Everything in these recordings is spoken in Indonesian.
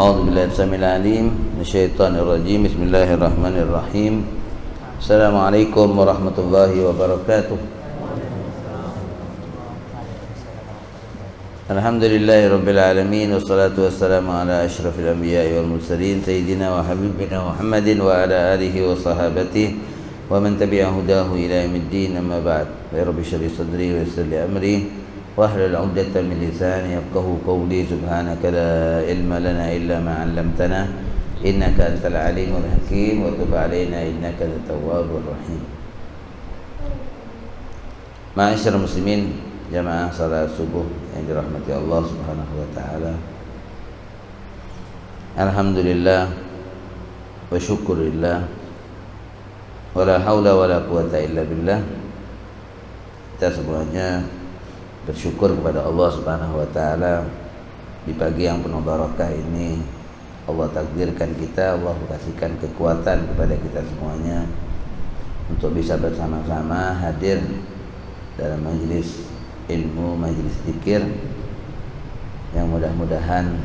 A'udzu billahi samil alim minasyaitonir rajim. Bismillahirrahmanirrahim. Assalamualaikum warahmatullahi wabarakatuh. Alhamdulillahirabbil alamin wassalatu wassalamu ala asyrafil anbiya'i wal mursalin sayyidina wa habibina Muhammadin wa ala alihi wa sahabatihi wa man tabi'a hudahu ila yaumiddin. Amma ba'd. Ya rabbi shrah sadri wa yassir li amri wahlul 'uqdatam min lisani yafqahu qawli. Subhanaka la ilma lana illa ma 'allamtana innaka antal alimul hakim wa tub 'alaina innaka antat tawwabur rahim. Ma'asyiral muslimin, jamaah salat subuh yang dirahmati Allah Subhanahu wa taala. Alhamdulillah wa syukurillah wa la haula wa la quwata illa billah. Kita semuanya bersyukur kepada Allah Subhanahu wa taala di pagi yang penuh barakah ini. Allah takdirkan kita, Allah kasihkan kekuatan kepada kita semuanya untuk bisa bersama-sama hadir dalam majelis ilmu, majelis zikir yang mudah-mudahan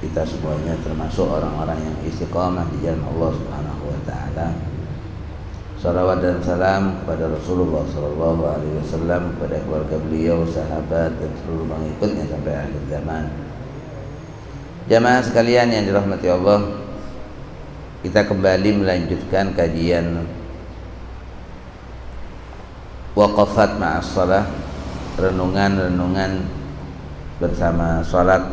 kita semuanya termasuk orang-orang yang istiqamah di jalan Allah Subhanahu wa taala. Salawat dan salam kepada Rasulullah sallallahu alaihi wasallam, kepada keluarga beliau, sahabat dan seluruh pengikutnya sampai akhir zaman. Jamaah sekalian yang dirahmati Allah, kita kembali melanjutkan kajian waqafat ma'as shalah, renungan-renungan bersama salat,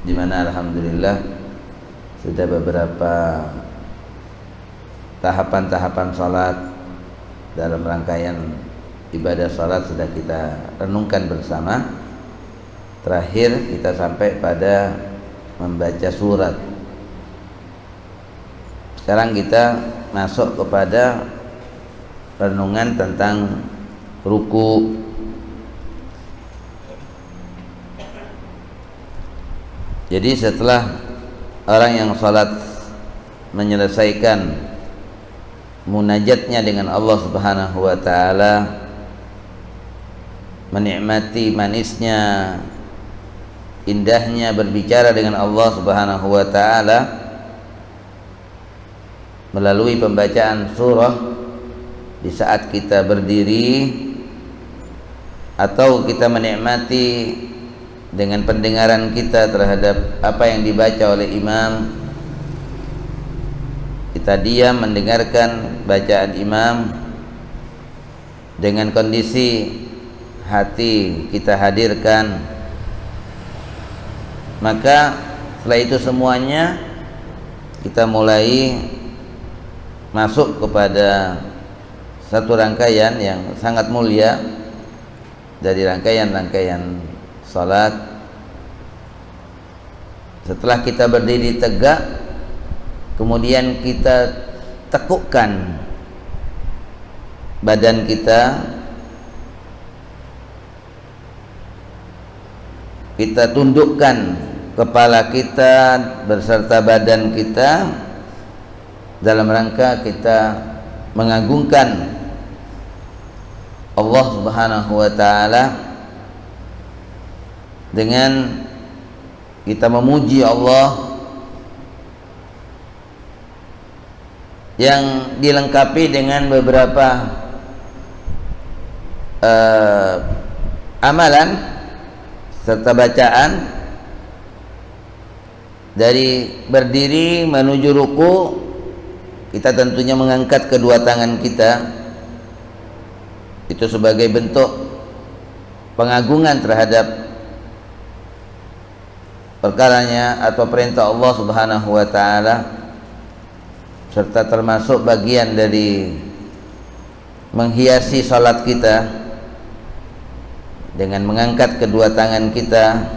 di mana alhamdulillah sudah beberapa tahapan-tahapan salat dalam rangkaian ibadah salat sudah kita renungkan bersama. Terakhir kita sampai pada membaca surat. Sekarang kita masuk kepada renungan tentang ruku. Jadi setelah orang yang salat menyelesaikan munajatnya dengan Allah Subhanahu wa taala, menikmati manisnya, indahnya berbicara dengan Allah Subhanahu wa taala melalui pembacaan surah di saat kita berdiri, atau kita menikmati dengan pendengaran kita terhadap apa yang dibaca oleh imam, kita diam mendengarkan bacaan imam dengan kondisi hati kita hadirkan. Maka setelah itu semuanya kita mulai masuk kepada satu rangkaian yang sangat mulia dari rangkaian-rangkaian salat. Setelah kita berdiri tegak, kemudian kita tekukkan badan kita, kita tundukkan kepala kita beserta badan kita dalam rangka kita mengagungkan Allah Subhanahu wa taala, dengan kita memuji Allah yang dilengkapi dengan beberapa amalan serta bacaan. Dari berdiri menuju ruku, kita tentunya mengangkat kedua tangan kita, itu sebagai bentuk pengagungan terhadap perkaranya atau perintah Allah Subhanahu wa taala, serta termasuk bagian dari menghiasi salat kita dengan mengangkat kedua tangan kita.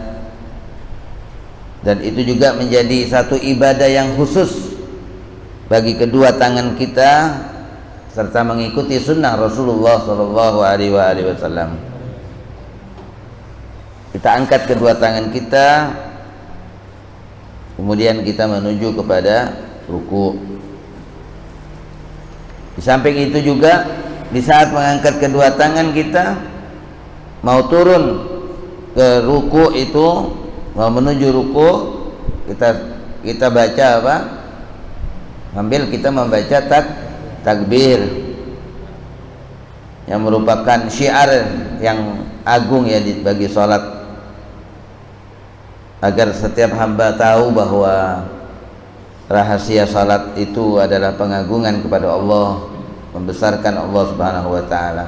Dan itu juga menjadi satu ibadah yang khusus bagi kedua tangan kita, serta mengikuti sunnah Rasulullah sallallahu alaihi wasallam. Kita angkat kedua tangan kita, kemudian kita menuju kepada ruku. Di samping itu juga di saat mengangkat kedua tangan kita mau turun ke ruku itu, mau menuju ruku, kita baca apa? Sambil kita membaca takbir yang merupakan syiar yang agung ya bagi salat, agar setiap hamba tahu bahwa rahasia salat itu adalah pengagungan kepada Allah, membesarkan Allah Subhanahu wa taala.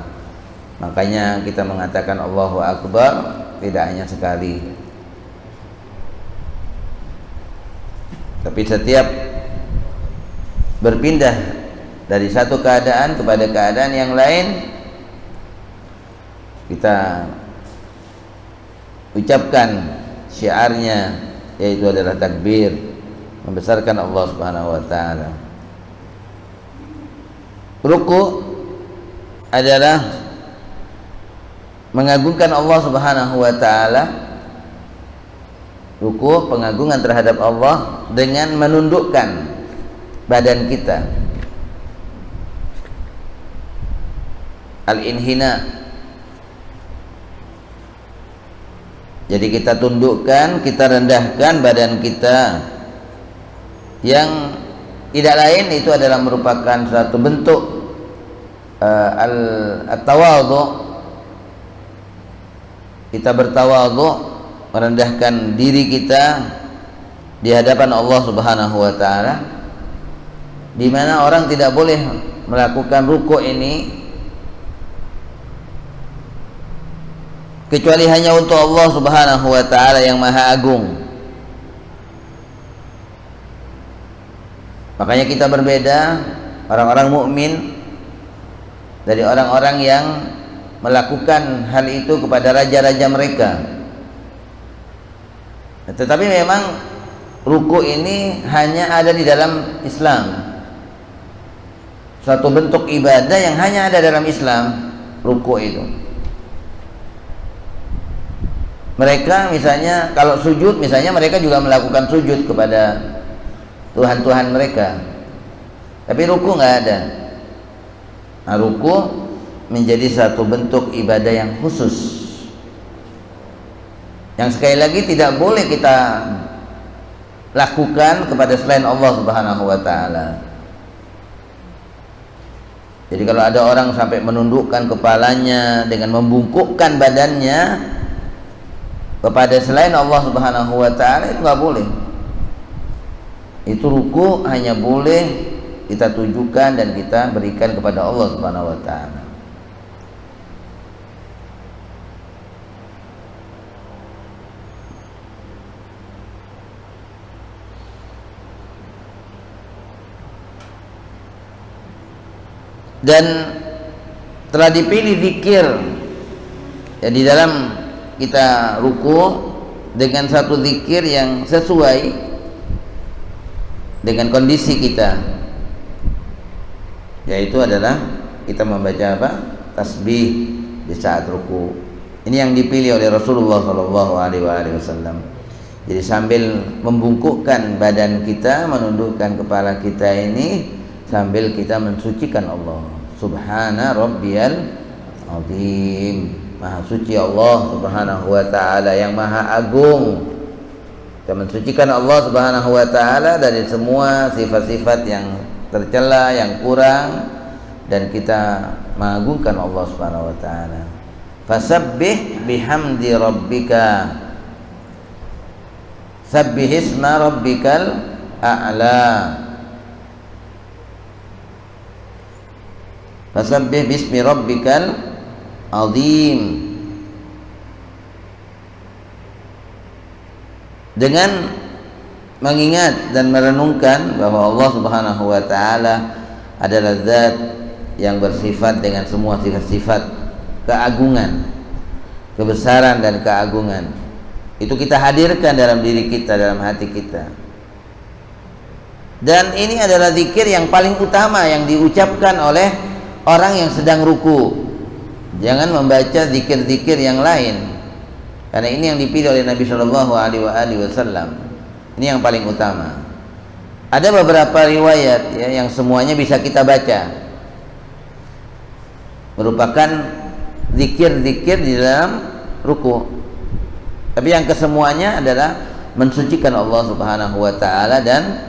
Makanya kita mengatakan Allahu Akbar tidak hanya sekali, tapi setiap berpindah dari satu keadaan kepada keadaan yang lain, kita ucapkan syiarnya, yaitu adalah takbir, membesarkan Allah Subhanahu wa taala. Ruku adalah mengagungkan Allah Subhanahu wa taala. Ruku pengagungan terhadap Allah dengan menundukkan badan kita. Al-inhina. Jadi kita tundukkan, kita rendahkan badan kita, yang tidak lain itu adalah merupakan suatu bentuk at-tawadhu. Kita bertawadhu, merendahkan diri kita di hadapan Allah Subhanahu wa taala, di mana orang tidak boleh melakukan ruku ini kecuali hanya untuk Allah Subhanahu wa taala yang Maha Agung. Makanya kita berbeda, orang-orang mukmin, dari orang-orang yang melakukan hal itu kepada raja-raja mereka. Tetapi memang ruku ini hanya ada di dalam Islam, suatu bentuk ibadah yang hanya ada dalam Islam. Ruku itu, mereka misalnya kalau sujud, misalnya mereka juga melakukan sujud kepada Tuhan-Tuhan mereka, tapi ruku nggak ada. Nah, ruku menjadi satu bentuk ibadah yang khusus, yang sekali lagi tidak boleh kita lakukan kepada selain Allah Subhanahu wa taala. Jadi kalau ada orang sampai menundukkan kepalanya dengan membungkukkan badannya kepada selain Allah Subhanahu wa taala, itu nggak boleh. Itu ruku hanya boleh kita tujukan dan kita berikan kepada Allah Subhanahu wa taala. Dan telah dipilih zikir ya di dalam kita ruku dengan satu zikir yang sesuai dengan kondisi kita, yaitu adalah kita membaca apa? Tasbih di saat ruku. Ini yang dipilih oleh Rasulullah SAW. Jadi sambil membungkukkan badan kita, menundukkan kepala kita ini, sambil kita mensucikan Allah. Subhana rabbiyal azim. Maha suci Allah Subhanahu wa taala yang maha agung. Kita mensucikan Allah Subhanahu wa taala dari semua sifat-sifat yang tercela, yang kurang, dan kita mengagungkan Allah Subhanahu wa taala. Fasabbih bihamdi rabbika. Sabbihisma rabbikal a'la. Fasabbih bismi rabbikal azim. Dengan mengingat dan merenungkan bahwa Allah Subhanahu wa taala adalah zat yang bersifat dengan semua sifat-sifat keagungan, kebesaran dan keagungan. Itu kita hadirkan dalam diri kita, dalam hati kita. Dan ini adalah zikir yang paling utama yang diucapkan oleh orang yang sedang ruku. Jangan membaca zikir-zikir yang lain, karena ini yang dipilih oleh Nabi Shallallahu Alaihi Wasallam. Ini yang paling utama. Ada beberapa riwayat ya, yang semuanya bisa kita baca, merupakan zikir-zikir di dalam ruku. Tapi yang kesemuanya adalah mensucikan Allah Subhanahu wa taala dan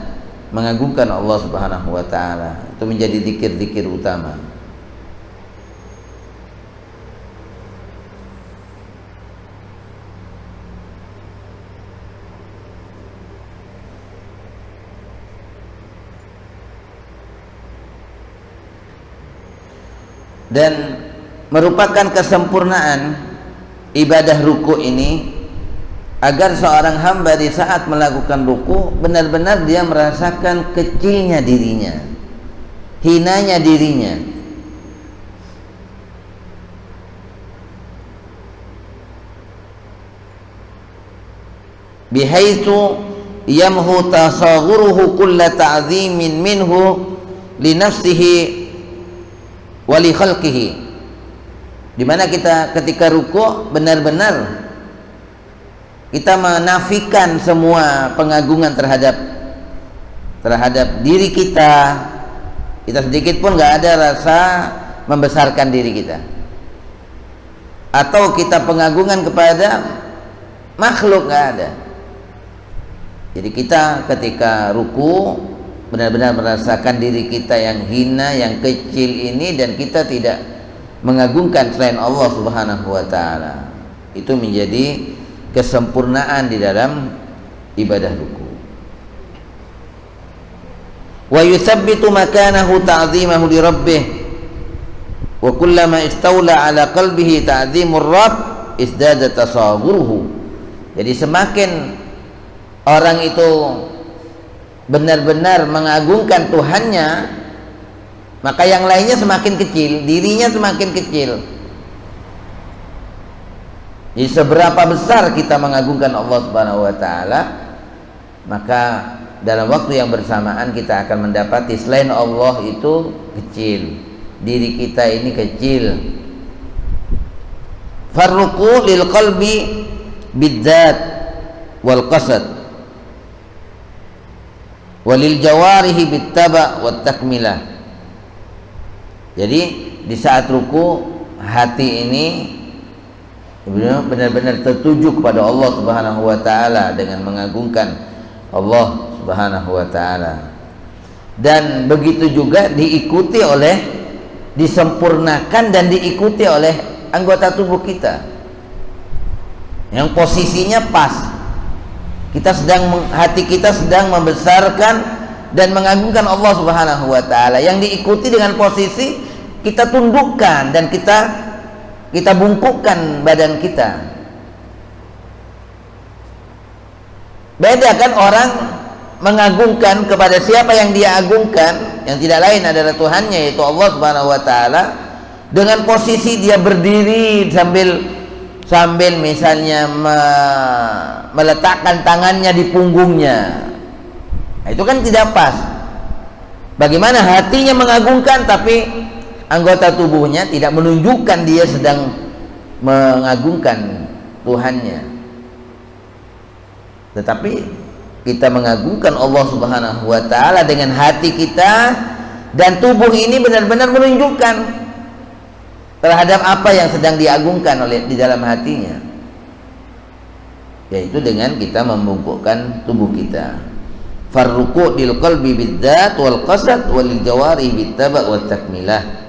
mengagungkan Allah Subhanahu wa taala. Itu menjadi zikir-zikir utama. Dan merupakan kesempurnaan ibadah ruku ini agar seorang hamba di saat melakukan ruku benar-benar dia merasakan kecilnya dirinya, hinanya dirinya. Bihaitsu yamhu tasaghuruhu kulla ta'zimin minhu li nafsihi wa li khalqihi. Di mana kita ketika ruku benar-benar kita menafikan semua pengagungan terhadap diri kita. Kita sedikit pun nggak ada rasa membesarkan diri kita, atau kita pengagungan kepada makhluk, nggak ada. Jadi kita ketika ruku benar-benar merasakan diri kita yang hina, yang kecil ini, dan kita tidak mengagungkan selain Allah Subhanahu wa taala. Itu menjadi kesempurnaan di dalam ibadah ruku. Wa yuthabbitu makanahu ta'zimahu li rabbih wa kullama istawla ala qalbihi ta'zimur rabb isdada tasawwuruhu. Jadi semakin orang itu benar-benar mengagungkan Tuhannya, maka yang lainnya semakin kecil, dirinya semakin kecil. Jadi seberapa besar kita mengagungkan Allah Subhanahu wa taala, maka dalam waktu yang bersamaan kita akan mendapati selain Allah itu kecil, diri kita ini kecil. Farruku lil qalbi bidzat wal qasad walil jawarihi bittaba wat takmilah. Jadi di saat ruku hati ini benar-benar tertuju kepada Allah Subhanahu wa taala dengan mengagungkan Allah Subhanahu wa taala. Dan begitu juga diikuti oleh, disempurnakan dan diikuti oleh anggota tubuh kita yang posisinya pas. Hati kita sedang membesarkan dan mengagungkan Allah Subhanahu wa taala, yang diikuti dengan posisi kita tundukkan dan kita bungkukkan badan kita. Beda kan orang mengagungkan kepada siapa yang dia agungkan, yang tidak lain adalah Tuhannya, yaitu Allah Subhanahu wa taala, dengan posisi dia berdiri sambil misalnya meletakkan tangannya di punggungnya. Nah, itu kan tidak pas. Bagaimana hatinya mengagungkan tapi anggota tubuhnya tidak menunjukkan dia sedang mengagungkan Tuhannya. Tetapi kita mengagungkan Allah Subhanahu wa taala dengan hati kita, dan tubuh ini benar-benar menunjukkan terhadap apa yang sedang diagungkan di dalam hatinya, yaitu dengan kita membungkukkan tubuh kita. Farruku lil qalbi bidzat wal qasad walil jawari bittaba wat takmilah.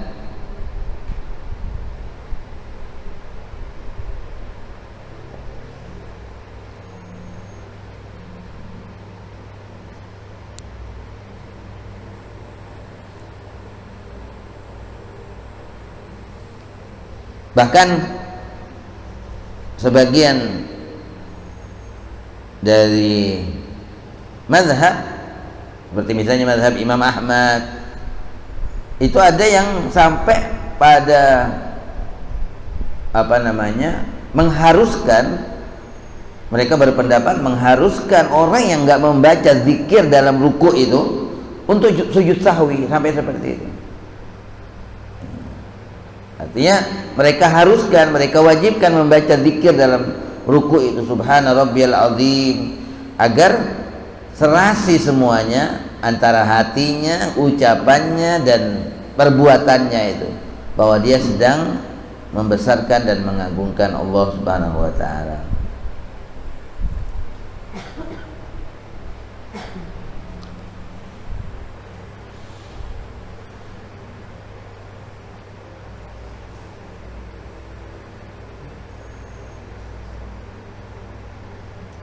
Bahkan sebagian dari mazhab, seperti misalnya mazhab Imam Ahmad, itu ada yang sampai pada mengharuskan, mereka berpendapat mengharuskan orang yang nggak membaca zikir dalam ruku itu untuk sujud sahwi, sampai seperti itu. Artinya mereka wajibkan membaca zikir dalam ruku itu, subhana rabbiyal azim, agar serasi semuanya antara hatinya, ucapannya dan perbuatannya itu, bahwa dia sedang membesarkan dan mengagungkan Allah Subhanahu wa taala.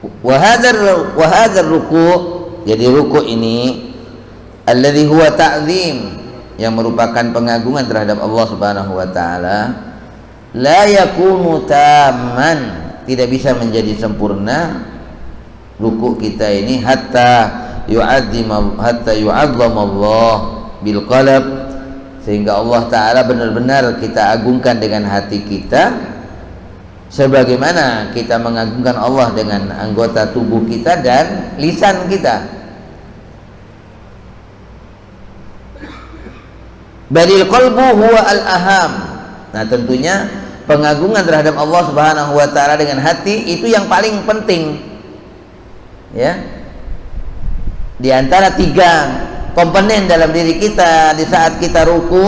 Wa hadzal ruku', jadi ruku' ini alladzi huwa ta'zim, yang merupakan pengagungan terhadap Allah Subhanahu wa taala, la yakunu tamman, tidak bisa menjadi sempurna ruku' kita ini hatta yu'azzam Allah bil qalb, sehingga Allah taala benar-benar kita agungkan dengan hati kita, sebagaimana kita mengagungkan Allah dengan anggota tubuh kita dan lisan kita. Balil qalbu huwa al-aham. Nah, tentunya pengagungan terhadap Allah Subhanahu wa taala dengan hati itu yang paling penting. Ya. Di antara 3 komponen dalam diri kita di saat kita ruku,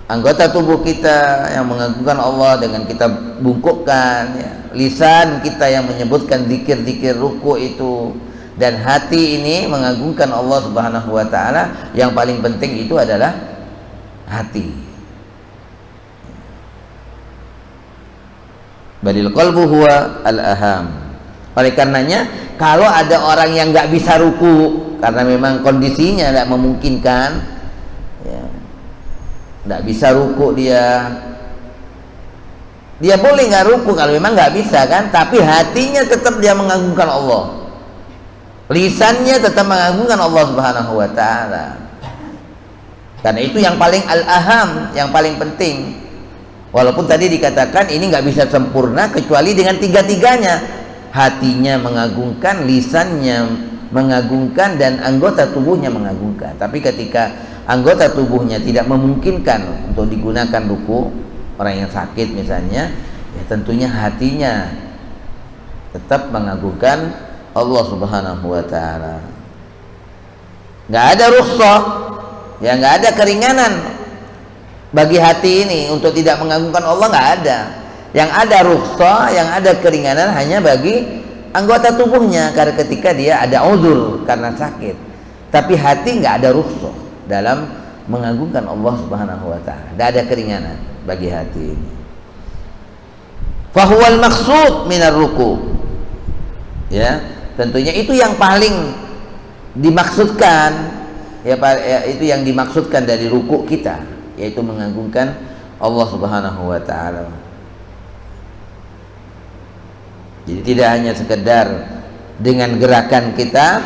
anggota tubuh kita yang mengagungkan Allah dengan kita bungkukkan, ya. Lisan kita yang menyebutkan zikir-zikir ruku itu, dan hati ini mengagungkan Allah Subhanahu wa taala. Yang paling penting itu adalah hati. Balil qalbu huwa al-aham. Oleh karenanya, kalau ada orang yang nggak bisa ruku karena memang kondisinya tidak memungkinkan, ya, nggak bisa ruku, dia boleh nggak ruku kalau memang nggak bisa kan, tapi hatinya tetap dia mengagungkan Allah, lisannya tetap mengagungkan Allah Subhanahu wa taala. Karena itu yang paling al-aham, yang paling penting. Walaupun tadi dikatakan ini nggak bisa sempurna kecuali dengan 3-tiganya, hatinya mengagungkan, lisannya mengagungkan, dan anggota tubuhnya mengagungkan. Tapi ketika anggota tubuhnya tidak memungkinkan untuk digunakan ruku, orang yang sakit misalnya, ya tentunya hatinya tetap mengagungkan Allah Subhanahu wa taala. Nggak ada rukhsah, ya nggak ada keringanan bagi hati ini untuk tidak mengagungkan Allah, nggak ada. Yang ada rukhsah, yang ada keringanan hanya bagi anggota tubuhnya karena ketika dia ada uzur karena sakit. Tapi hati nggak ada rukhsah dalam mengagungkan Allah Subhanahu wa taala. Nggak ada keringanan bagi hati ini. Fahuwal maqsud minar ruku'. Ya, tentunya itu yang paling dimaksudkan, ya, itu yang dimaksudkan dari ruku' kita, yaitu mengagungkan Allah Subhanahu wa taala. Jadi tidak hanya sekedar dengan gerakan kita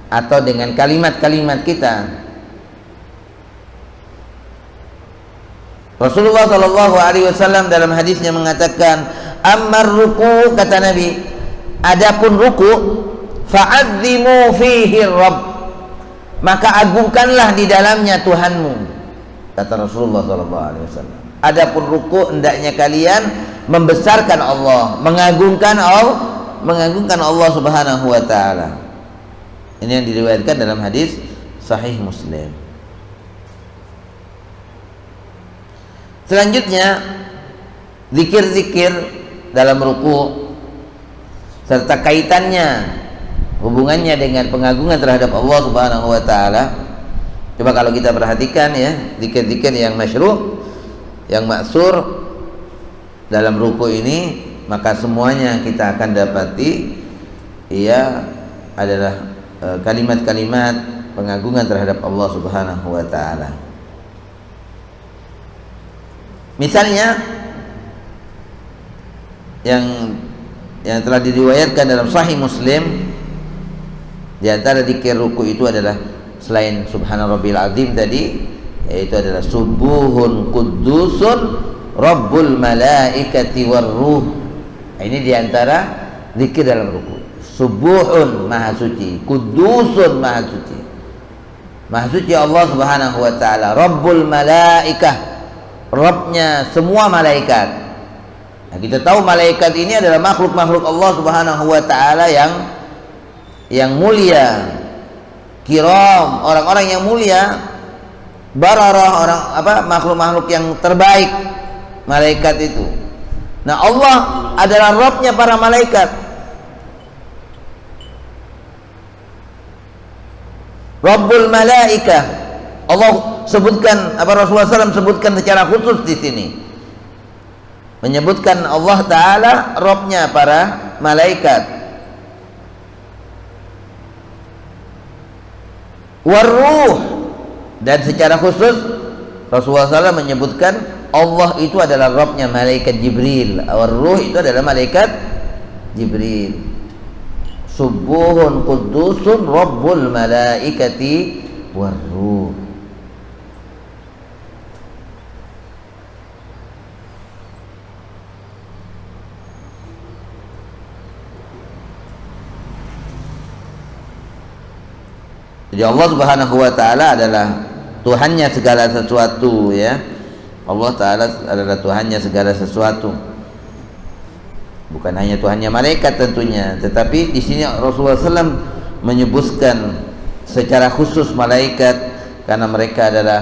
atau dengan kalimat-kalimat kita. Rasulullah Shallallahu Alaihi Wasallam dalam hadisnya mengatakan, "Ammar ruku," kata Nabi, "adapun ruku, fa'azzimu fihi Rabb, maka agungkanlah di dalamnya Tuhanmu," kata Rasulullah Shallallahu Alaihi Wasallam. Adapun ruku, hendaknya kalian membesarkan Allah, mengagungkan Allah Subhanahu wa taala. Ini yang diriwayatkan dalam hadis Sahih Muslim. Selanjutnya, zikir-zikir dalam ruku serta kaitannya, hubungannya dengan pengagungan terhadap Allah Subhanahu wa taala. Coba kalau kita perhatikan, ya, zikir-zikir yang masyru', yang maksur dalam ruku ini, maka semuanya kita akan dapati ia adalah kalimat-kalimat pengagungan terhadap Allah Subhanahu wa taala. Misalnya yang telah diriwayatkan dalam Sahih Muslim, di antara zikir ruku itu adalah selain Subhana Rabbil Azim tadi, yaitu adalah Subuhun Qudusun Rabbul Malaikati Warruh. Ini di antara zikir dalam ruku. Subuhun, maha suci, Qudusun, maha suci. Maha suci Allah Subhanahu wa taala, Rabbul Malaikah, Rabbnya semua malaikat. Nah, kita tahu malaikat ini adalah makhluk-makhluk Allah Subhanahu wa taala yang mulia, kiram, orang-orang yang mulia, bararah, makhluk-makhluk yang terbaik, malaikat itu. Nah, Allah adalah Rabbnya para malaikat. Rabbul Malaikah, Allah sebutkan, Rasulullah SAW sebutkan secara khusus di sini, menyebutkan Allah Taala Rabbnya para malaikat. Waruh, dan secara khusus Rasulullah SAW menyebutkan Allah itu adalah Rabbnya malaikat Jibril. Waruh itu adalah malaikat Jibril. Subuhun qudusun Rabbul malaikati waruh. Jadi Allah Subhanahu wa taala adalah Tuhannya segala sesuatu, ya. Allah taala adalah Tuhannya segala sesuatu. Bukan hanya Tuhannya malaikat tentunya, tetapi di sini Rasulullah SAW menyebutkan secara khusus malaikat karena mereka adalah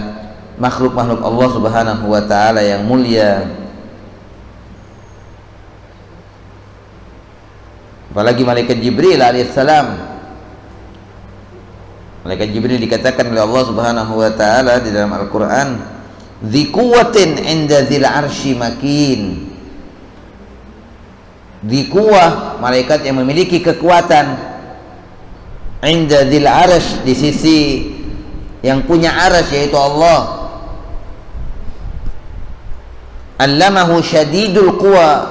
makhluk-makhluk Allah Subhanahu wa taala yang mulia. Apalagi malaikat Jibril alaihissalam. Malaikat Jibril dikatakan oleh Allah Subhanahu wa taala di dalam Al-Qur'an, "Dzi quwwatin 'inda dzil 'arsy makin." Dzi quwwah, malaikat yang memiliki kekuatan, 'inda dzil 'arsy, di sisi yang punya arsy yaitu Allah. Allamahu syadidul quwa.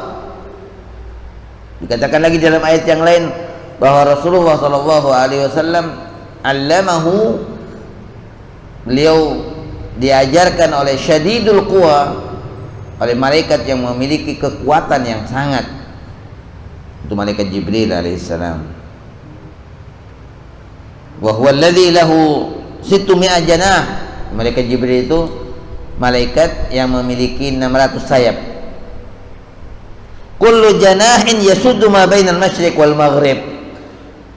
Dikatakan lagi dalam ayat yang lain bahwa Rasulullah sallallahu alaihi wasallam allamahu, beliau diajarkan oleh syadidul quwa, oleh malaikat yang memiliki kekuatan yang sangat, itu malaikat Jibril alaihissalam. Wa huwa alladhi lahu 600 janah. Malaikat Jibril itu malaikat yang memiliki 600 sayap. Kullu janahin yasuddu ma bainal masyriq wal maghrib.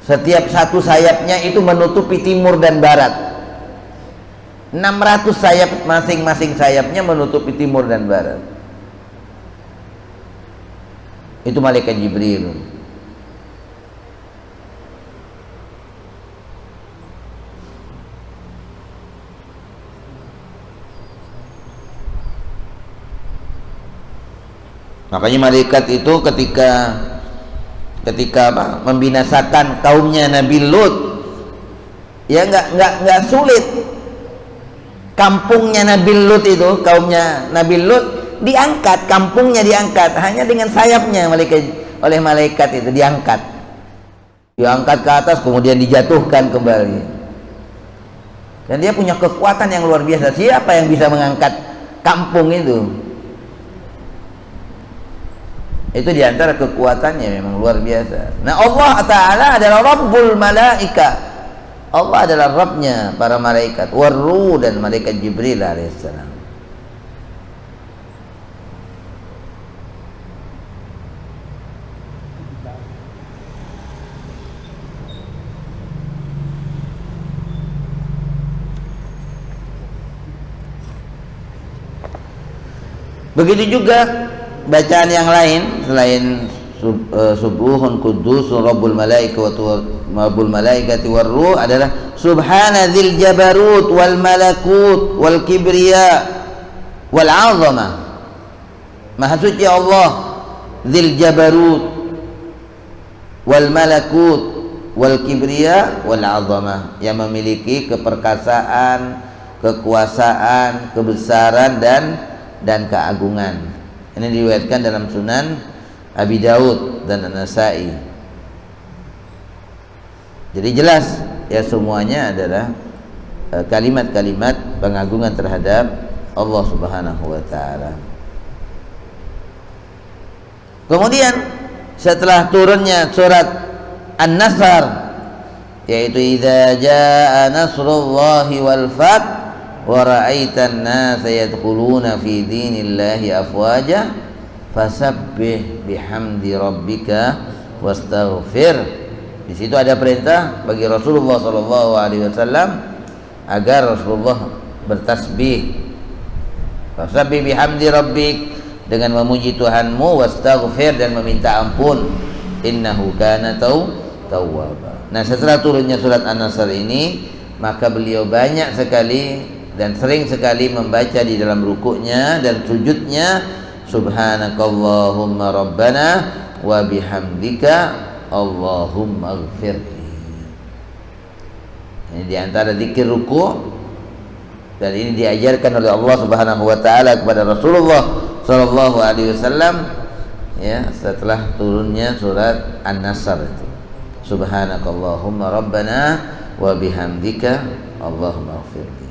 Setiap satu sayapnya itu menutupi timur dan barat. 600 sayap, masing-masing sayapnya menutupi timur dan barat. Itu malaikat Jibril. Makanya malaikat itu ketika membinasakan kaumnya Nabi Lut, ya nggak sulit. Kampungnya Nabi Lut itu, kaumnya Nabi Lut diangkat, kampungnya diangkat hanya dengan sayapnya oleh malaikat itu diangkat ke atas, kemudian dijatuhkan kembali. Dan dia punya kekuatan yang luar biasa. Siapa yang bisa mengangkat kampung itu? Itu diantara kekuatannya, memang luar biasa. Nah, Allah Ta'ala adalah Rabbul Malaika. Allah adalah Rabbnya para malaikat, Warruh, dan malaikat Jibril alaihissalam. Begitu juga bacaan yang lain selain subuhun qudusun rabbul malaikati warruh adalah subhana dzil jabarut wal malakut wal kibriya wal azamah. Maha suci Allah, dzil jabarut wal malakut wal kibriya wal azamah, yang memiliki keperkasaan, kekuasaan, kebesaran dan keagungan. Ini diriwayatkan dalam Sunan Abi Daud dan An-Nasa'i. Jadi jelas ya, semuanya adalah kalimat-kalimat pengagungan terhadap Allah Subhanahu wa taala. Kemudian setelah turunnya surat An-Nasr, yaitu idza jaa nasrullahi wal fath wa ra'aitan nasa yadkhuluna fi dinillahi afwaja fasabbih bihamdi rabbika wastaghfir. Di situ ada perintah bagi Rasulullah sallallahu alaihi wasallam agar Rasulullah bertasbih. Fasabbih bihamdi rabbik, dengan memuji Tuhanmu, wastaghfir, dan meminta ampun. Innahu kana tawwaba. Nah, setelah turunnya surat An-Nasr ini, maka beliau banyak sekali dan sering sekali membaca di dalam rukuknya dan sujudnya, subhanakallahumma rabbana wa bihamdika Allahumma ighfirli. Ini diantara zikir ruku, dan ini diajarkan oleh Allah Subhanahu wa taala kepada Rasulullah sallallahu alaihi wasallam ya, setelah turunnya surat An-Nasr itu. Subhanakallahumma rabbana wa bihamdika Allahumma ighfirli.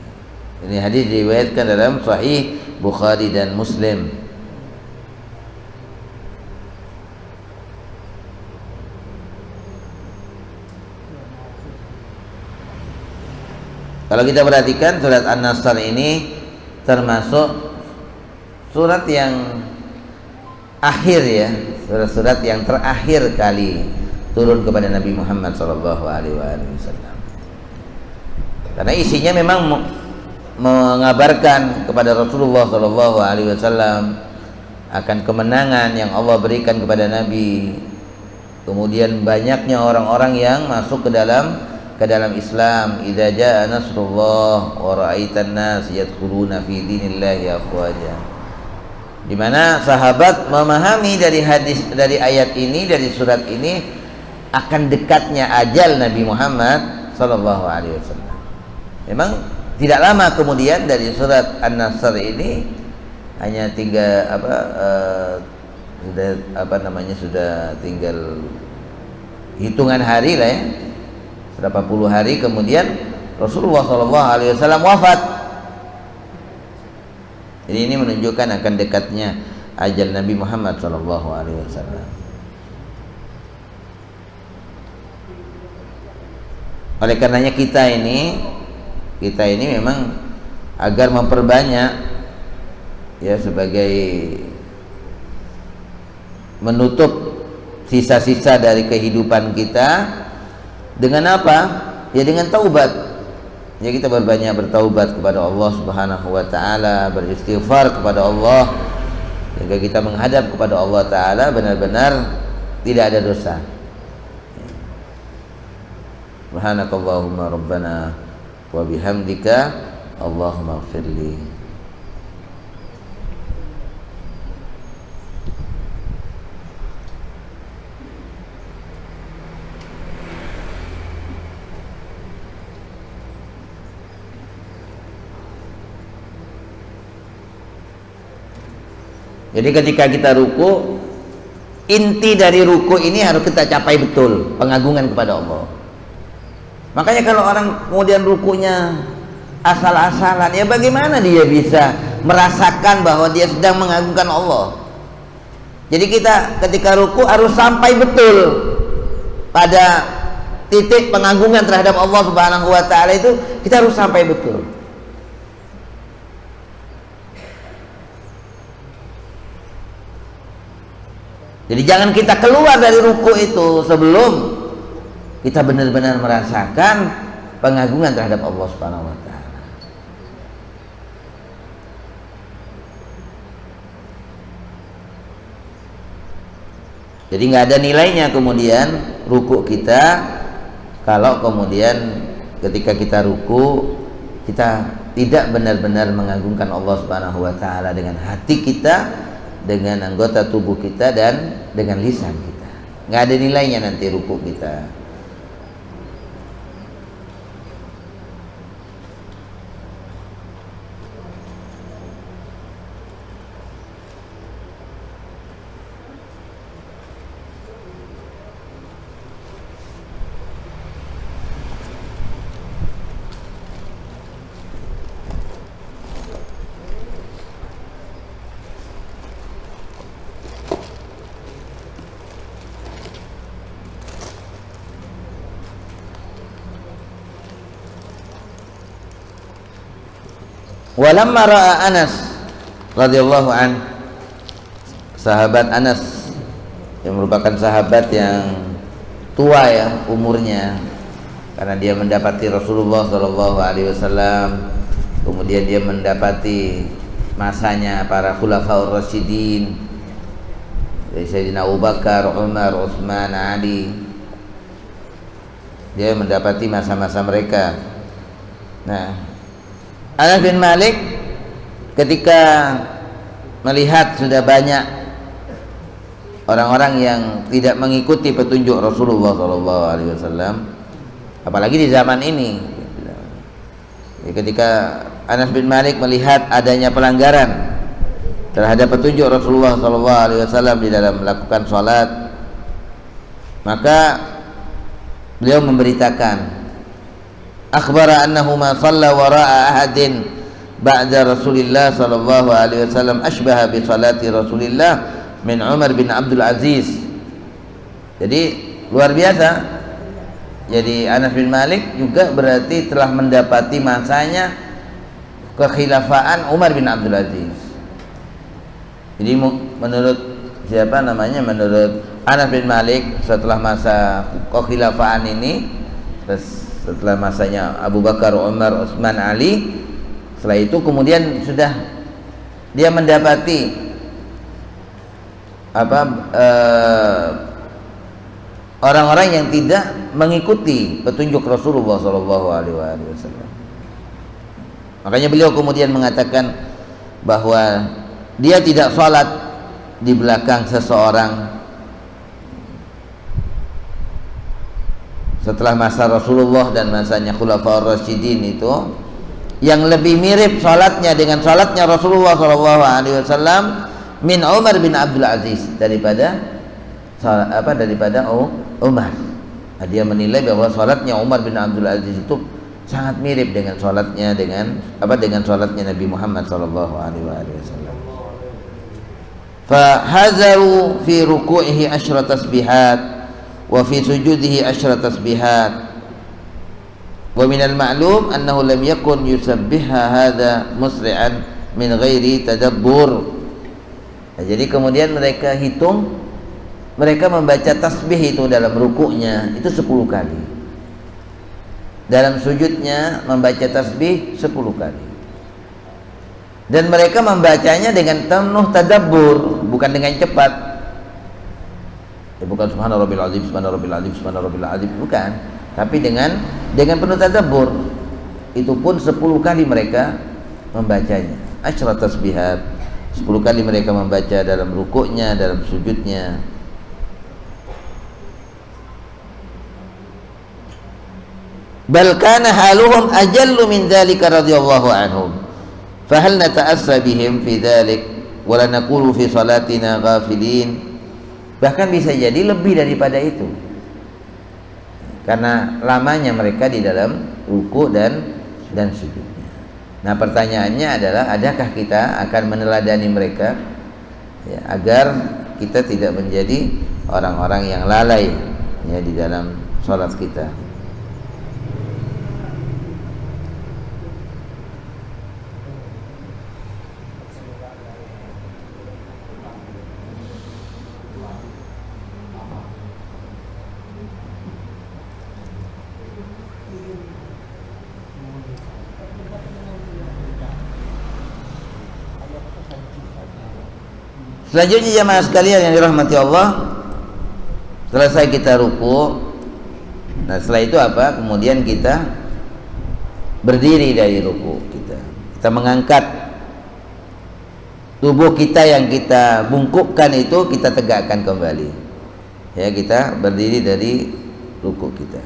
Ini hadis diriwayatkan dalam Sahih Bukhari dan Muslim. Kalau kita perhatikan surat An-Nasr ini termasuk surat yang akhir ya, surat-surat yang terakhir kali turun kepada Nabi Muhammad SAW. Karena isinya memang mengabarkan kepada Rasulullah SAW akan kemenangan yang Allah berikan kepada Nabi. Kemudian banyaknya orang-orang yang masuk ke dalam Islam. Idza jaa nasrullah wa ra'aitan nas yadkhuluna fi dinillahi afwaja. Di mana sahabat memahami dari ayat ini, dari surat ini, akan dekatnya ajal Nabi Muhammad sallallahu alaihi wasallam. Memang tidak lama kemudian dari surat An-Nasr ini hanya sudah tinggal hitungan hari lah ya. Berapa puluh hari kemudian Rasulullah SAW wafat. Jadi ini menunjukkan akan dekatnya ajal Nabi Muhammad SAW. Oleh karenanya kita ini memang agar memperbanyak ya, sebagai menutup sisa-sisa dari kehidupan kita. Dengan apa? Ya dengan taubat. Ya kita berbanyak bertaubat kepada Allah Subhanahu wa taala, beristighfar kepada Allah, sehingga kita menghadap kepada Allah taala benar-benar tidak ada dosa. Subhanakallahumma rabbana wa bihamdika Allahumma ighfirli. Jadi ketika kita ruku, inti dari ruku ini harus kita capai betul, pengagungan kepada Allah. Makanya kalau orang kemudian rukunya asal-asalan, ya bagaimana dia bisa merasakan bahwa dia sedang mengagungkan Allah? Jadi kita ketika ruku harus sampai betul pada titik pengagungan terhadap Allah Subhanahu wa taala, itu kita harus sampai betul. Jadi jangan kita keluar dari ruku itu sebelum kita benar-benar merasakan pengagungan terhadap Allah Subhanahu wa taala. Jadi nggak ada nilainya kemudian ruku kita kalau kemudian ketika kita ruku kita tidak benar-benar mengagungkan Allah Subhanahu wa taala dengan hati kita, dengan anggota tubuh kita, dan dengan lisan kita. Nggak ada nilainya nanti ruku kita. Walamma ra'a Anas radhiyallahu an, sahabat Anas yang merupakan sahabat yang tua ya umurnya, karena dia mendapati Rasulullah sallallahu alaihi wasallam, kemudian dia mendapati masanya para khulafaur rasyidin, dari Sayyidina Abu Bakar, Umar, Utsman, Ali. Dia mendapati masa-masa mereka. Nah, Anas bin Malik ketika melihat sudah banyak orang-orang yang tidak mengikuti petunjuk Rasulullah SAW, apalagi di zaman ini. Ketika Anas bin Malik melihat adanya pelanggaran terhadap petunjuk Rasulullah SAW di dalam melakukan sholat, maka beliau memberitakan, akhbara annahu ma shalla wara'a ahadin ba'da Rasulillah sallallahu alaihi wasallam ashbaha bi salati Rasulillah min Umar bin Abdul Aziz. Jadi luar biasa. Jadi Anas bin Malik juga berarti telah mendapati masanya kekhilafaan Umar bin Abdul Aziz. Jadi menurut siapa namanya, menurut Anas bin Malik, setelah masa kekhilafaan ini, setelah masanya Abu Bakar, Umar, Utsman, Ali, setelah itu kemudian sudah dia mendapati orang-orang yang tidak mengikuti petunjuk Rasulullah SAW. Makanya beliau kemudian mengatakan bahwa dia tidak sholat di belakang seseorang setelah masa Rasulullah dan masanya Khulafaur Rasyidin itu yang lebih mirip sholatnya dengan sholatnya Rasulullah SAW min Umar bin Abdul Aziz daripada Umar. Dia menilai bahwa sholatnya Umar bin Abdul Aziz itu sangat mirip dengan sholatnya sholatnya Nabi Muhammad SAW. Fahazaru fi ruku'ihi asyra tasbihat wa fi sujudihi asyra tasbihat wa minal ma'lum annahu lam yakun yusabbiha hadha musri'an min ghairi tadabbur. Jadi kemudian mereka hitung, mereka membaca tasbih itu dalam rukuknya itu 10 kali, dalam sujudnya membaca tasbih 10 kali, dan mereka membacanya dengan penuh tadabbur, bukan dengan cepat. Bukan subhanarabbil azim, subhanarabbil azim, subhanarabbil azim, bukan, tapi dengan penuh tadabbur. Itu pun 10 kali mereka membacanya. Asyra tasbihat, 10 kali mereka membaca dalam rukuknya, dalam sujudnya. Bal kana haluhum ajallu min dzalika radhiyallahu anhum. Fahal nata'assa bihim fi dzalik wa la naqulu fi salatina ghafilin. Bahkan bisa jadi lebih daripada itu, karena lamanya mereka di dalam ruku dan sujudnya. Nah, pertanyaannya adalah, adakah kita akan meneladani mereka ya, agar kita tidak menjadi orang-orang yang lalai ya di dalam sholat kita. Selanjutnya jemaah sekalian yang dirahmati Allah, selesai kita ruku. Nah, setelah itu apa? Kemudian kita berdiri dari ruku kita. Kita mengangkat tubuh kita yang kita bungkukkan itu, kita tegakkan kembali. Ya, kita berdiri dari ruku kita.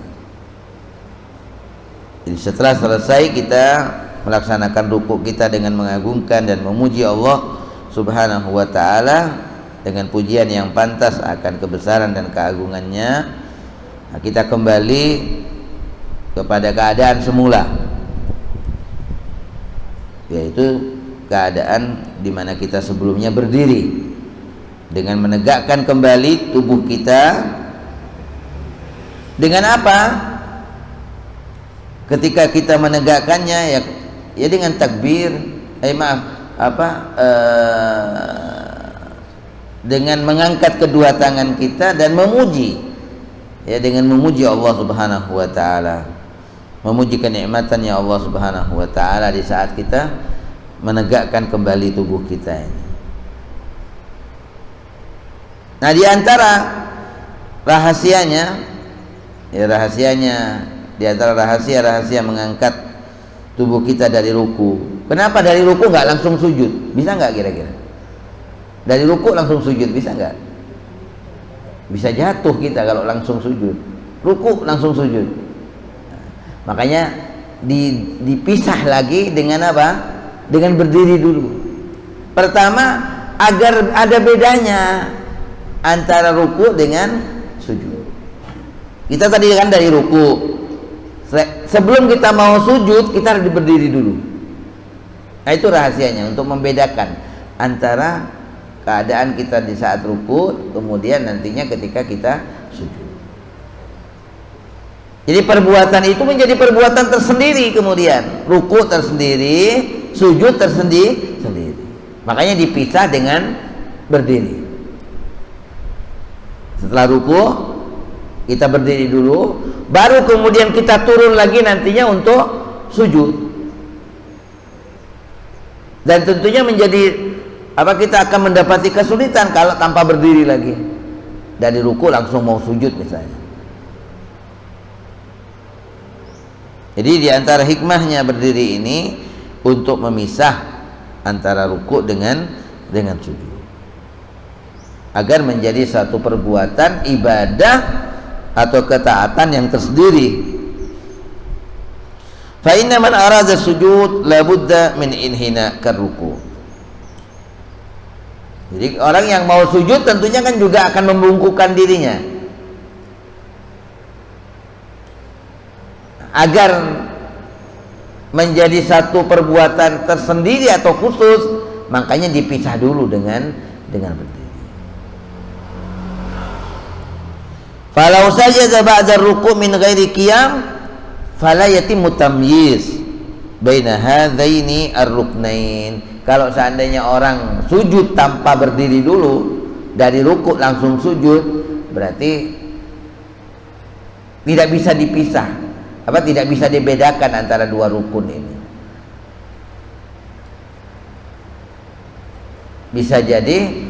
Jadi setelah selesai kita melaksanakan ruku kita dengan mengagungkan dan memuji Allah Subhanahu wa ta'ala dengan pujian yang pantas akan kebesaran dan keagungannya. Nah, kita kembali kepada keadaan semula, yaitu keadaan di mana kita sebelumnya berdiri, dengan menegakkan kembali tubuh kita. Dengan apa? Ketika kita menegakkannya ya dengan takbir, dengan mengangkat kedua tangan kita dan memuji, ya, dengan memuji Allah Subhanahu wa ta'ala, memuji kenikmatannya Allah Subhanahu wa ta'ala di saat kita menegakkan kembali tubuh kita ini. Nah, di antara rahasianya, di antara rahasia mengangkat tubuh kita dari ruku. Kenapa dari ruku nggak langsung sujud? Bisa nggak kira-kira? Dari ruku langsung sujud bisa nggak? Bisa jatuh kita kalau langsung sujud. Ruku langsung sujud. Makanya dipisah lagi dengan apa? Dengan berdiri dulu. Pertama, agar ada bedanya antara ruku dengan sujud. Kita tadi kan dari ruku. Sebelum kita mau sujud, kita harus berdiri dulu. Nah, itu rahasianya untuk membedakan antara keadaan kita di saat ruku, kemudian nantinya ketika kita sujud. Jadi perbuatan itu menjadi perbuatan tersendiri, kemudian ruku tersendiri, sujud tersendiri. Makanya dipisah dengan berdiri. Setelah ruku kita berdiri dulu, baru kemudian kita turun lagi nantinya untuk sujud. Dan tentunya menjadi kita akan mendapati kesulitan kalau tanpa berdiri lagi. Dari ruku langsung mau sujud misalnya. Jadi di antara hikmahnya berdiri ini untuk memisah antara ruku dengan sujud, agar menjadi satu perbuatan ibadah atau ketaatan yang tersendiri. Fa inna man arada sujud la budda min inhina karruku. Jadi orang yang mau sujud tentunya kan juga akan membungkukkan dirinya agar menjadi satu perbuatan tersendiri atau khusus. Makanya dipisah dulu dengan berdiri. Falau sajada ba'da ruku' min ghairi qiyam fala yatimmu tamyiz baina hadzaini ar-ruknain. Kalau seandainya orang sujud tanpa berdiri dulu, dari ruku' langsung sujud, berarti tidak bisa dipisah, tidak bisa dibedakan antara dua rukun ini. Bisa jadi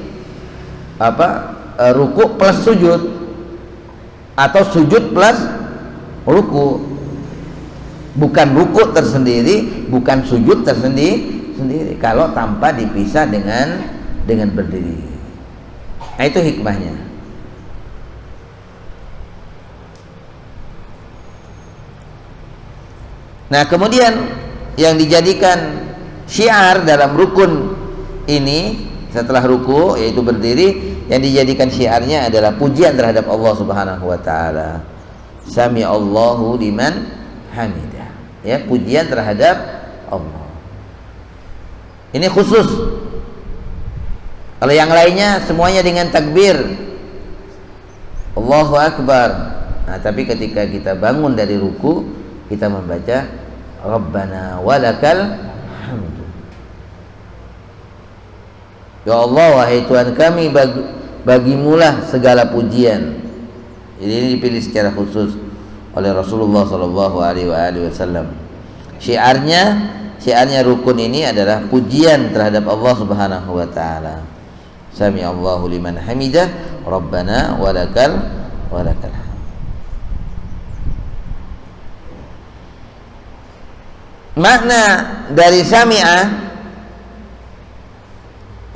ruku' plus sujud, atau sujud plus ruku'. Bukan ruku' tersendiri, bukan sujud tersendiri kalau tanpa dipisah dengan berdiri. Nah, itu hikmahnya. Nah, kemudian yang dijadikan syiar dalam rukun ini setelah ruku, yaitu berdiri, yang dijadikan syiarnya adalah pujian terhadap Allah Subhanahu wa taala. Sami Allahu liman hamidah. Ya, pujian terhadap Allah. Ini khusus. Kalau yang lainnya semuanya dengan takbir, Allahu Akbar. Nah, tapi ketika kita bangun dari ruku, kita membaca Rabbana walakal hamdu. Ya Allah, wahai Tuhan kami, bagimulah segala pujian. Jadi ini dipilih secara khusus oleh Rasulullah Shallallahu Alaihi Wasallam. Syiarnya rukun ini adalah pujian terhadap Allah Subhanahu wa taala. Sami Allahu liman hamidah, Rabbana walakal hamd. Makna dari sami'ah,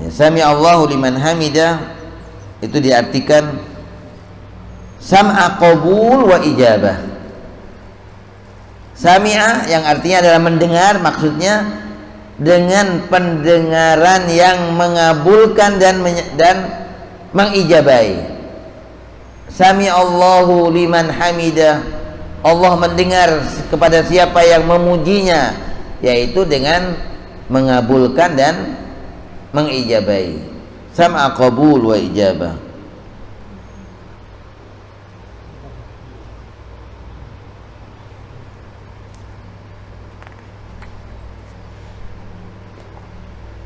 Sami Allahu liman hamidah, itu diartikan sam'a qabul wa ijabah. Sami'ah yang artinya adalah mendengar, maksudnya dengan pendengaran yang mengabulkan dan mengijabai. Sami Allahu liman hamidah, Allah mendengar kepada siapa yang memujinya, yaitu dengan mengabulkan dan mengijabai. Sam'a qabul wa ijabah.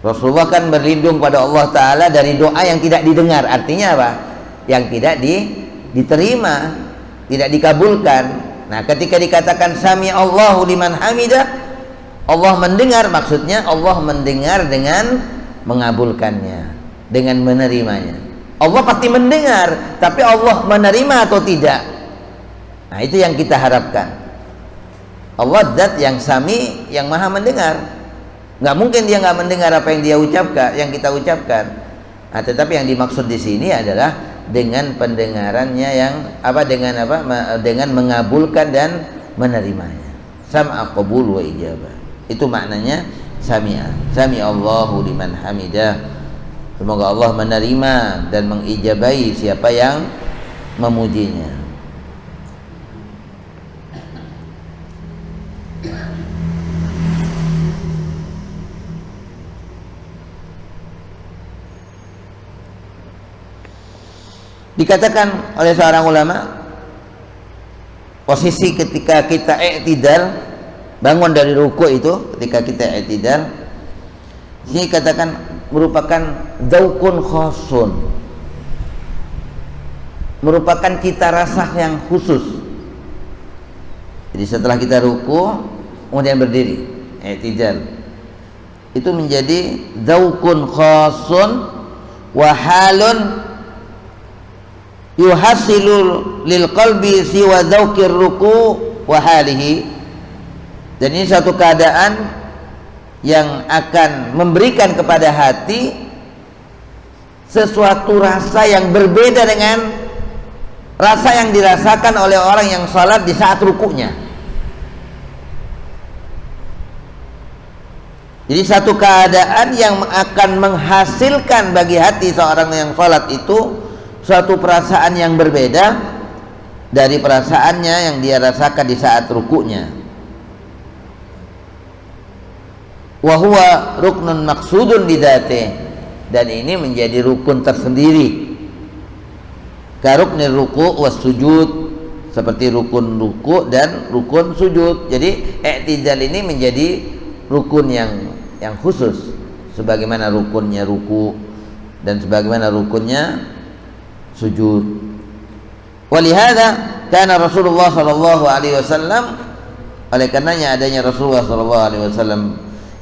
Rasulullah kan berlindung pada Allah Ta'ala dari doa yang tidak didengar. Artinya apa? Yang tidak diterima, tidak dikabulkan. Nah, ketika dikatakan Sami Allahu liman hamidah, Allah mendengar, maksudnya Allah mendengar dengan mengabulkannya, dengan menerimanya. Allah pasti mendengar, tapi Allah menerima atau tidak? Nah, itu yang kita harapkan. Allah zat yang sami, yang maha mendengar. Nggak mungkin dia nggak mendengar apa yang dia ucapkan, yang kita ucapkan. Nah, tetapi yang dimaksud di sini adalah dengan pendengarannya yang dengan mengabulkan dan menerimanya. Sam'a qabul wa ijabah. Itu maknanya sami'a. Sami'allahu liman hamidah. Semoga Allah menerima dan mengijabahi siapa yang memujinya. Dikatakan oleh seorang ulama, posisi ketika kita i'tidal, bangun dari ruku itu, ketika kita i'tidal, ini katakan merupakan dzauqun khasun, merupakan cita rasa yang khusus. Jadi setelah kita ruku kemudian berdiri i'tidal, itu menjadi dzauqun khasun wa halun yuhasilul lil qalbi siwa dzauqir ruku wa halihi. Dan ini satu keadaan yang akan memberikan kepada hati sesuatu rasa yang berbeda dengan rasa yang dirasakan oleh orang yang salat di saat rukunya. Jadi satu keadaan yang akan menghasilkan bagi hati seorang yang salat itu suatu perasaan yang berbeda dari perasaannya yang dia rasakan di saat rukunya. Wa huwa ruknun maqsudun lidzatih, dan ini menjadi rukun tersendiri. Ka ruknir ruku' was sujud, seperti rukun ruku' dan rukun sujud. Jadi i'tidal ini menjadi rukun yang khusus, sebagaimana rukunnya ruku' dan sebagaimana rukunnya sujud. Walihada kana Rasulullah sallallahu alaihi wasallam, oleh karenanya adanya Rasulullah sallallahu alaihi wasallam,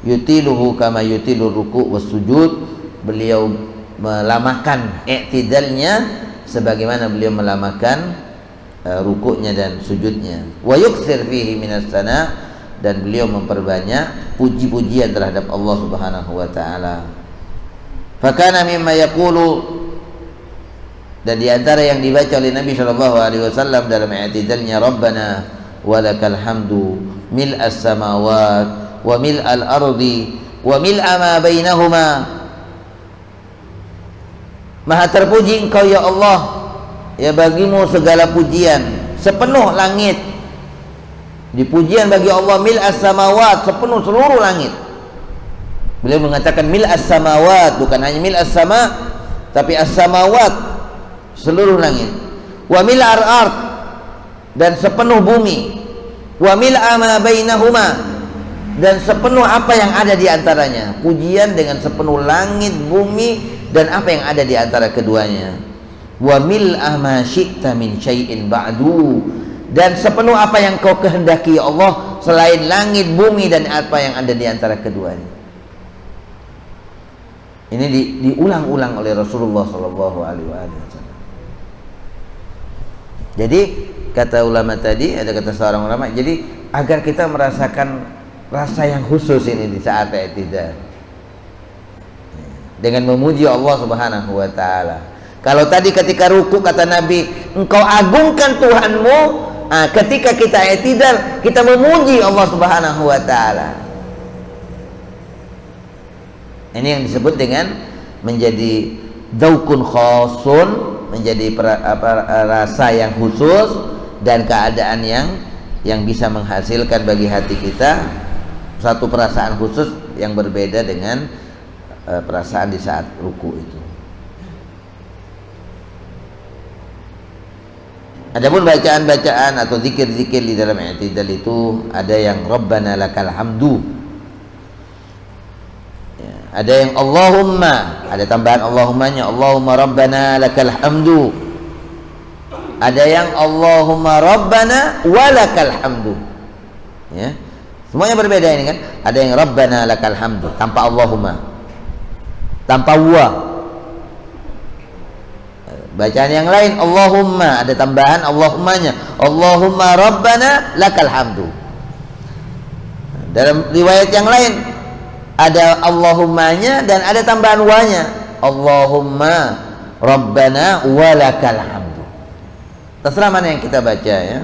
yutiluhu kama yutilu ruku' was sujud, beliau melamakan i'tidalnya sebagaimana beliau melamakan rukuknya dan sujudnya. Wa yuktsir fihi minas sana, dan beliau memperbanyak puji-pujian terhadap Allah Subhanahu wa taala. Fakana mimma yaqulu, dan di antara yang dibaca oleh Nabi sallallahu alaihi wasallam dalam i'tidalnya, Rabbana walakal hamdu mil'as samawat wa mil'al ardi wa mil'a ma bainahuma. Maha terpuji Engkau ya Allah, ya bagimu segala pujian sepenuh langit. Di pujian bagi Allah mil'as samawat, sepenuh seluruh langit. Beliau mengatakan mil'as samawat, bukan hanya mil'as sama, tapi as-samawat, seluruh langit. Wa mil'ar ard, dan sepenuh bumi. Wa mil'a ma bainahuma, dan sepenuh apa yang ada di antaranya. Pujian dengan sepenuh langit, bumi, dan apa yang ada di antara keduanya. Wa mil'a ma syi'ta min syai'in ba'du, dan sepenuh apa yang Kau kehendaki ya Allah selain langit, bumi, dan apa yang ada di antara keduanya. Ini diulang-ulang oleh Rasulullah sallallahu alaihi wasallam. Jadi kata ulama tadi, ada kata seorang ulama, jadi agar kita merasakan rasa yang khusus ini di saat i'tidal dengan memuji Allah Subhanahu wa taala. Kalau tadi ketika ruku kata Nabi, engkau agungkan Tuhanmu, ketika kita i'tidal kita memuji Allah Subhanahu wa taala. Ini yang disebut dengan menjadi dzauqun khasun, menjadi rasa yang khusus dan keadaan yang bisa menghasilkan bagi hati kita satu perasaan khusus yang berbeda dengan perasaan di saat ruku itu. Adapun bacaan-bacaan atau zikir-zikir di dalam i'tidal itu ada yang Rabbana lakal hamdu, ada yang Allahumma, ada tambahan Allahummanya, Allahumma Rabbana lakal hamdu. Ada yang Allahumma Rabbana walakal hamdu. Ya. Semuanya berbeda ini kan. Ada yang Rabbana lakal hamdu tanpa Allahumma, tanpa wa. Bacaan yang lain Allahumma, ada tambahan Allahummanya, Allahumma Rabbana lakal hamdu. Dalam riwayat yang lain ada Allahummanya dan ada tambahan wa-nya, Allahumma Rabbana walakal hamdu. Terserah mana yang kita baca ya.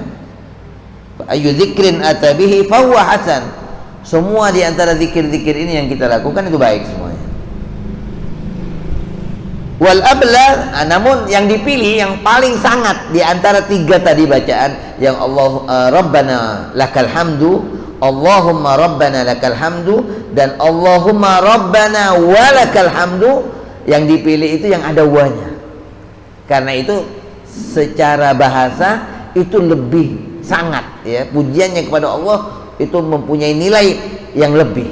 Ayu dzikrin atabihi fahuwa hasan. Semua di antara zikir-zikir ini yang kita lakukan itu baik semuanya. Wal abla, namun yang dipilih yang paling sangat di antara tiga tadi bacaan yang Rabbana lakal hamdu, Allahumma Rabbana lakal hamdu, dan Allahumma Rabbana walakal hamdu, yang dipilih itu yang ada wanya. Karena itu secara bahasa itu lebih sangat ya, pujiannya kepada Allah itu mempunyai nilai yang lebih.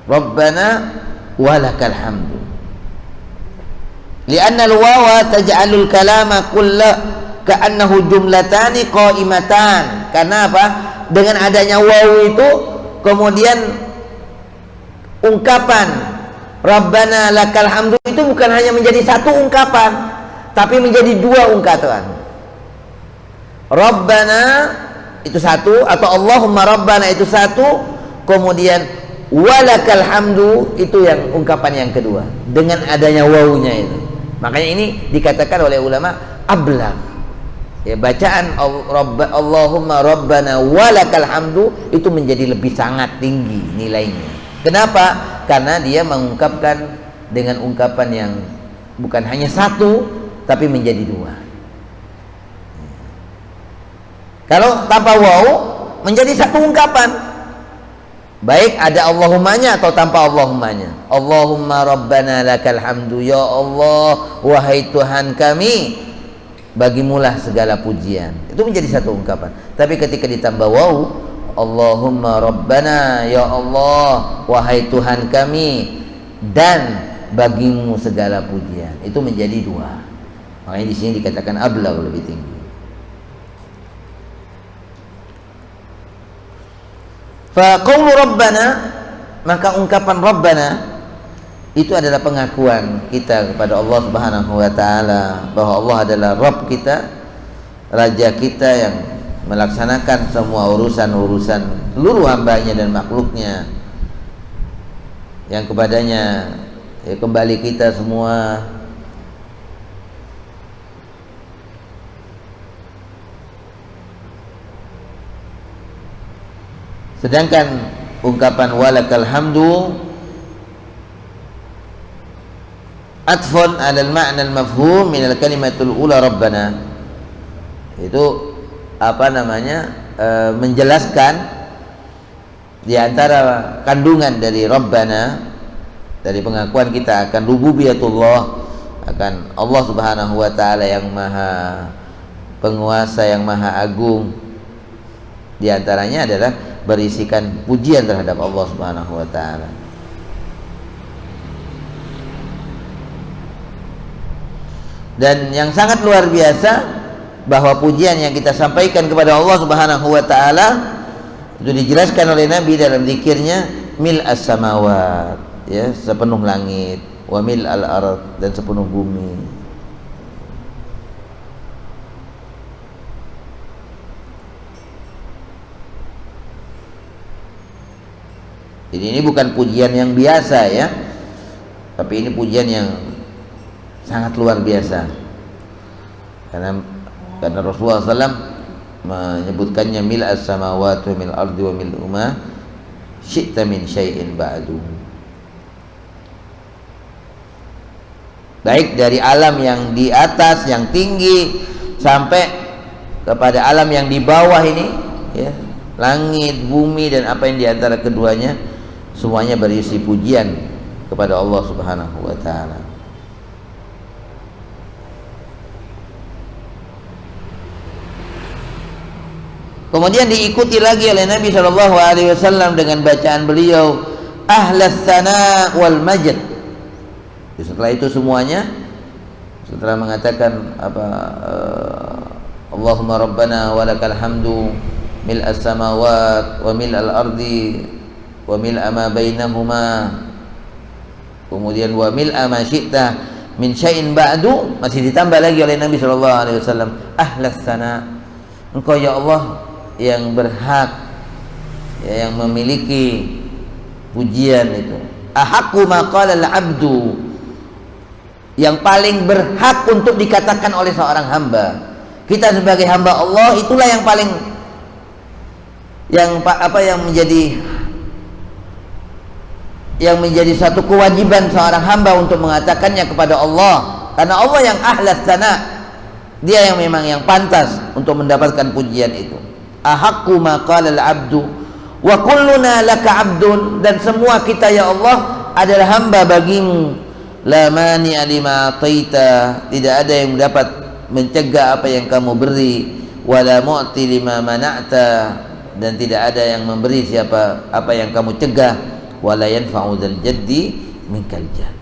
Rabbana walakal hamdu. Lianna al-wawa taj'alul kalama kullah ka'annahu jumlatani qa'imatan. Karena apa? Dengan adanya wawu itu kemudian ungkapan Rabbana lakal hamdu itu bukan hanya menjadi satu ungkapan, tapi menjadi dua ungkapan. Rabbana itu satu, atau Allahumma Rabbana itu satu, kemudian walakal hamdu itu yang ungkapan yang kedua dengan adanya wawunya itu. Makanya ini dikatakan oleh ulama ablagh. Ya, bacaan Allahumma Rabbana walakal hamdu itu menjadi lebih sangat tinggi nilainya. Kenapa? Karena dia mengungkapkan dengan ungkapan yang bukan hanya satu tapi menjadi dua. Kalau tanpa waw menjadi satu ungkapan. Baik ada Allahummanya atau tanpa Allahummanya. Allahumma Rabbana lakal hamdu, ya Allah wahai Tuhan kami, bagimulah segala pujian. Itu menjadi satu ungkapan. Tapi ketika ditambah waw, Allahumma Rabbana, ya Allah wahai Tuhan kami, dan bagimu segala pujian, itu menjadi dua. Makanya di sini dikatakan ablagh, lebih tinggi. Fa qaulu Rabbana, maka ungkapan Rabbana itu adalah pengakuan kita kepada Allah Subhanahu wa taala bahwa Allah adalah Rabb kita, Raja kita yang melaksanakan semua urusan-urusan seluruh hambanya dan makhluknya, yang kepadanya ya, kembali kita semua. Sedangkan ungkapan walakal hamdu atfun 'ala al-ma'na al-mafhum min al-kalimatul ula Rabbana, itu apa namanya, menjelaskan di antara kandungan dari Rabbana, dari pengakuan kita akan rububiyatullah, akan Allah Subhanahu wa taala yang maha penguasa, yang maha agung. Di antaranya adalah berisikan pujian terhadap Allah Subhanahu wa taala. Dan yang sangat luar biasa bahwa pujian yang kita sampaikan kepada Allah Subhanahu wa taala itu dijelaskan oleh Nabi dalam zikirnya mil as-samawat, ya, sepenuh langit, wa mil al-ard, dan sepenuh bumi. Jadi ini bukan pujian yang biasa ya, tapi ini pujian yang sangat luar biasa. Karena Rasulullah SAW menyebutkannya mil as-samawati wa mil ardi wa mil umma syi'ta min syai'in ba'du. Baik dari alam yang di atas, yang tinggi, sampai kepada alam yang di bawah ini ya, langit, bumi, dan apa yang di antara keduanya, semuanya berisi pujian kepada Allah Subhanahu wa taala. Kemudian diikuti lagi oleh Nabi Shallallahu alaihi wasallam dengan bacaan beliau ahlas tsana wal majd. Setelah itu semuanya, setelah mengatakan apa Allahumma Rabbana walakal hamdu mil as-samawat wa mil al-ardi wa mil ma bainahuma, kemudian wa mil ma syi'ta min syai'in ba'du, masih ditambah lagi oleh Nabi sallallahu alaihi wasallam ahlas sana, engkau ya Allah yang berhak ya, yang memiliki pujian itu. Ahaqqu ma qala al-'abdu yang paling berhak untuk dikatakan oleh seorang hamba. Kita sebagai hamba Allah itulah yang paling yang menjadi satu kewajiban seorang hamba untuk mengatakannya kepada Allah, karena Allah yang ahlas sana, dia yang memang yang pantas untuk mendapatkan pujian itu. Ahaqqu ma qala al-'abdu wa kulluna laka 'abdun, dan semua kita ya Allah adalah hamba bagimu. La mani'a lima ataita, tidak ada yang dapat mencegah apa yang kamu beri, wala mu'ti lima mana'ta, dan tidak ada yang memberi siapa apa yang kamu cegah, wala yanfa'u dzal jaddi minkal jadd.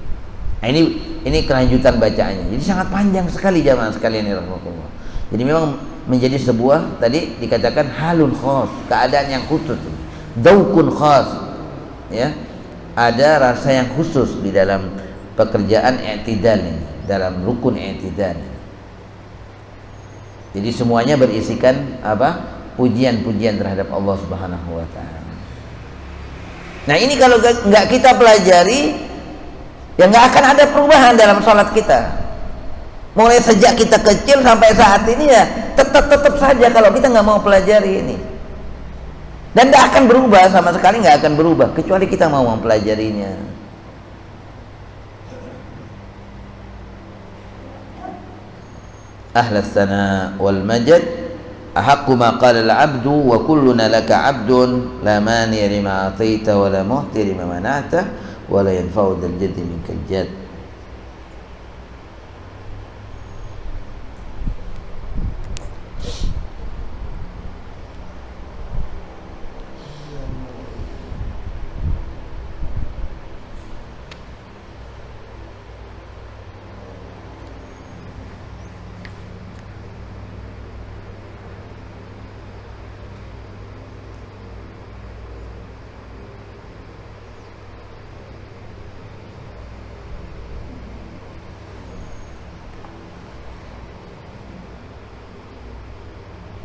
Ini kelanjutan bacaannya. Jadi sangat panjang sekali jamaah sekalian ya rahimakumullah. Jadi memang menjadi sebuah, tadi dikatakan halun khas, keadaan yang khusus, daukun khas, ya, ada rasa yang khusus di dalam pekerjaan i'tidal ini, dalam rukun i'tidal. Jadi semuanya berisikan apa? Pujian-pujian terhadap Allah Subhanahu wa taala. Nah, ini kalau enggak kita pelajari, ya enggak akan ada perubahan dalam salat kita. Mulai sejak kita kecil sampai saat ini ya tetap saja kalau kita nggak mau pelajari ini, dan tidak akan berubah sama sekali, nggak akan berubah kecuali kita mau mempelajarinya. Ahlas sana wal majad ahaqqu ma qala al-'abdu wa kulluna laka 'abdun la mani'a lima ataita wa la mu'ti lima mana'ta wa la yanfa'u dzal jaddi minkal jadd.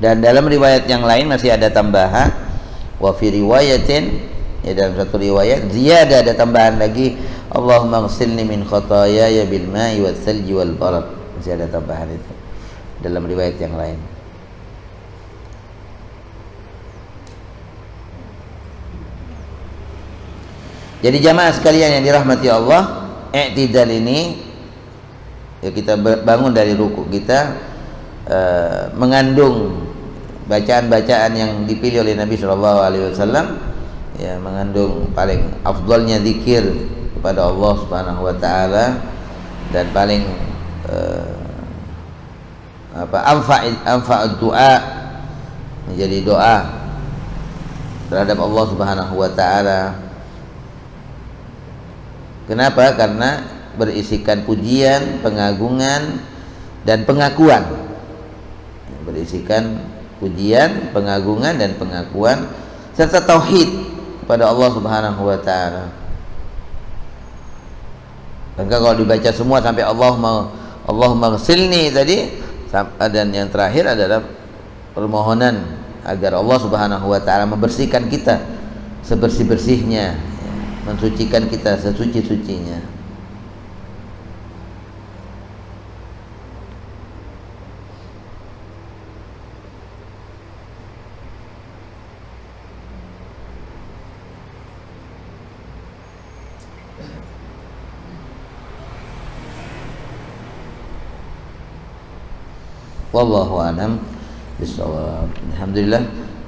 Dan dalam riwayat yang lain masih ada tambahan, wa fi riwayatin, ya dalam satu riwayat ziyadah ada tambahan lagi, Allahumma ghsilni min khataayaya bil ma'i wal thalji wal barad. Masih ada tambahan itu dalam riwayat yang lain. Jadi jamaah sekalian yang dirahmati Allah, i'tidal ini ya kita bangun dari ruku kita mengandung bacaan-bacaan yang dipilih oleh Nabi Shallallahu Alaihi Wasallam, ya, mengandung paling afdalnya zikir kepada Allah Subhanahu Wa Taala, dan paling anfa'ud doa, menjadi doa terhadap Allah Subhanahu Wa Taala. Kenapa? Karena berisikan pujian, pengagungan, dan pengakuan. Berisikan pujian, pengagungan, dan pengakuan serta tauhid kepada Allah Subhanahu wa taala. Maka kalau dibaca semua sampai Allahumma ghsilni tadi, dan yang terakhir adalah permohonan agar Allah Subhanahu wa taala membersihkan kita sebersih-bersihnya, mensucikan kita sesuci-sucinya. Wallahu a'lam bishawab. Alhamdulillah,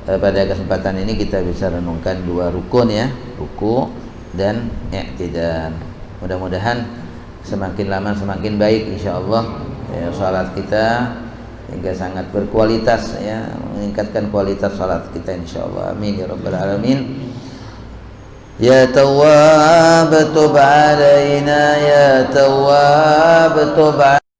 pada kesempatan ini kita bisa renungkan dua rukun, ya, ruku dan i'tidal. Mudah-mudahan semakin lama semakin baik insyaallah, ya, salat kita hingga sangat berkualitas, ya, meningkatkan kualitas salat kita insyaallah. Amin ya rabbal alamin. Ya Tawwab tub alaina, ya Tawwab tub